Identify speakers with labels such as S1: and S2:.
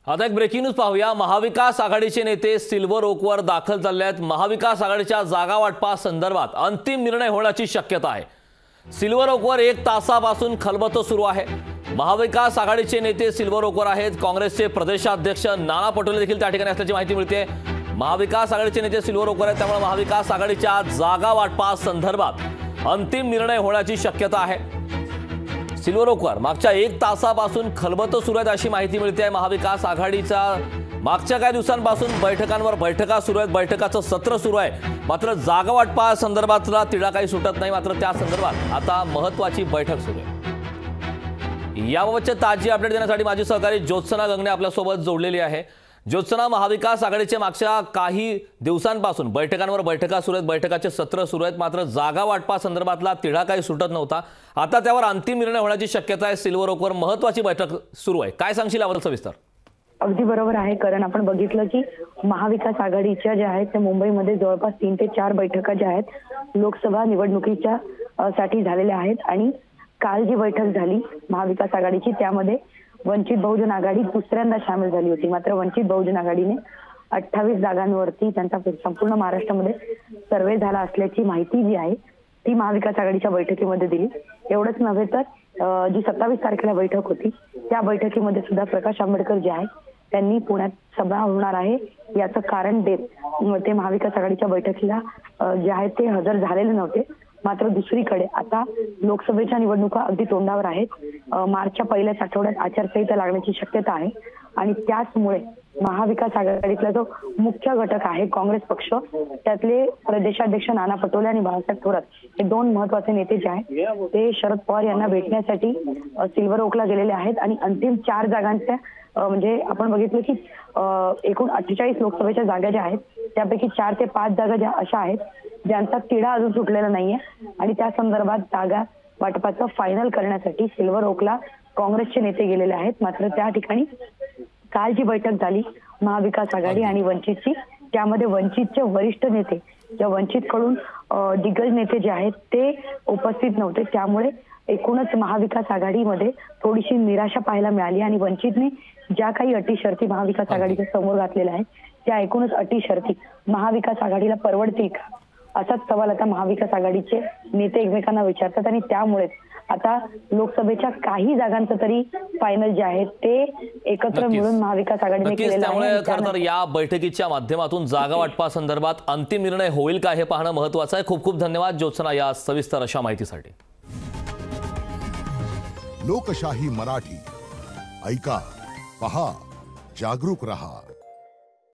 S1: आता एक breaking news पाहूया। महाविकास आघाडीचे नेते सिल्वर ओकवर दाखल झाले आहेत। महाविकास आघाडीच्या जागा वाटपा संदर्भात अंतिम निर्णय होण्याची शक्यता आहे। सिल्वर ओकवर 1 तासापासून खलबतं सुरू आहे। महाविकास आघाडीचे नेते सिल्वर ओकवर आहेत। काँग्रेसचे प्रदेशाध्यक्ष नाना पटोले देखील त्या ठिकाणी असल्याची माहिती मिळते। महाविकास आघाडीचे नेते सिल्वर ओकवर आहेत, त्यामुळे महाविकास आघाडीच्या जागा वाटपा संदर्भात अंतिम निर्णय होण्याची शक्यता आहे। सिल्वर ओकवर मागच्या 1 तासापासून खलबतं सुरू आहेत अशी माहिती मिळते आहे। महाविकास आघाडीचा मागच्या काही दिवसांपासून बैठकांवर बैठका सुरू आहेत, बैठकाचं सत्र सुरू आहे। मात्र जागा वाटपा संदर्भातला तिढा काही सुटत नाही। मात्र त्या संदर्भात आता महत्त्वाची बैठक सुरू आहे। याबाबतची ताजी अपडेट देण्यासाठी माझी सहकारी ज्योत्सना गंगणे आपल्यासोबत जोडलेली आहे। ज्योत्सना, महाविकास आघाडीचे मागच्या काही दिवसांपासून बैठकांवर बैठका सुरू आहेत, बैठकाचे सत्र सुरू आहेत। मात्र जागा वाटपा संदर्भातला तिढा काही सुटत नव्हता। आता त्यावर अंतिम निर्णय होण्याची शक्यता आहे। सिल्वर ओकवर महत्त्वाची बैठक सुरू आहे। काय सांगशील याबद्दल सविस्तर?
S2: अगदी बरोबर आहे, कारण आपण बघितलं की महाविकास आघाडीच्या ज्या आहेत त्या मुंबईमध्ये जवळपास 3 ते 4 बैठका ज्या आहेत लोकसभा निवडणुकीच्या साठी झालेल्या आहेत। आणि काल जी बैठक झाली महाविकास आघाडीची त्यामध्ये वंचित बहुजन आघाडी दुसऱ्यांदा सामील झाली होती। मात्र वंचित बहुजन आघाडीने 28 जागांवरती त्यांचा संपूर्ण महाराष्ट्रामध्ये सर्वे झाला असल्याची माहिती जी आहे ती महाविकास आघाडीच्या बैठकीमध्ये दिली। एवढंच नव्हे तर जी 27 तारखेला बैठक होती त्या बैठकीमध्ये सुद्धा प्रकाश आंबेडकर जे आहे त्यांनी पुण्यात सभा होणार आहे याचं कारण देत ते महाविकास आघाडीच्या बैठकीला जे आहे ते हजर झालेले नव्हते। मात्र दुसरीकडे आता लोकसभेच्या निवडणुका अगदी तोंडावर आहेत। मार्चच्या पहिल्याच आठवड्यात आचारसंहिता लागण्याची शक्यता आहे आणि त्याचमुळे महाविकास आघाडीतला जो मुख्य घटक आहे काँग्रेस पक्ष त्यातले प्रदेशाध्यक्ष नाना पटोले आणि बाळासाहेब थोरात हे 2 महत्त्वाचे नेते जे आहेत ते शरद पवार यांना भेटण्यासाठी सिल्वर ओकला गेलेले आहेत। आणि अंतिम 4 जागांच्या म्हणजे आपण बघितलं की एकूण 48 लोकसभेच्या जागा ज्या आहेत त्यापैकी 4 ते 5 जागा ज्या अशा आहेत ज्यांचा तिढा अजून सुटलेला नाहीये आणि त्या संदर्भात जागा वाटपाचं फायनल करण्यासाठी सिल्वर ओकला काँग्रेसचे नेते गेलेले आहेत। मात्र त्या ठिकाणी काल जी बैठक झाली महाविकास आघाडी आणि वंचितची त्यामध्ये वंचितचे वरिष्ठ नेते ज्या वंचितकडून दिग्गज नेते जे आहेत ते उपस्थित नव्हते। त्यामुळे एकूणच महाविकास आघाडीमध्ये थोडीशी निराशा पाहायला मिळाली आणि वंचितने ज्या काही अटी शर्ती महाविकास आघाडीच्या समोर घातलेल्या आहेत त्या एकूणच अटी शर्ती महाविकास आघाडीला परवडतील का असाच सवाल आता महाविकास आघाडीचे नेते एकमेकांना विचारतात। आणि त्यामुळेच आता लोकसभेच्या काही जागांचं तरी फायनल जे आहे ते एकत्र मिळून महाविकास आघाडीने केलेलं आहे।
S1: त्यामुळे खरं तर या बैठकीच्या माध्यमातून जागा वाटपा संदर्भात अंतिम निर्णय होईल का हे पाहणं महत्त्वाचं आहे। खूप खूप धन्यवाद ज्योत्सना या सविस्तर अशा माहितीसाठी।
S3: लोकशाही मराठी ऐका, पहा, जागरूक रहा।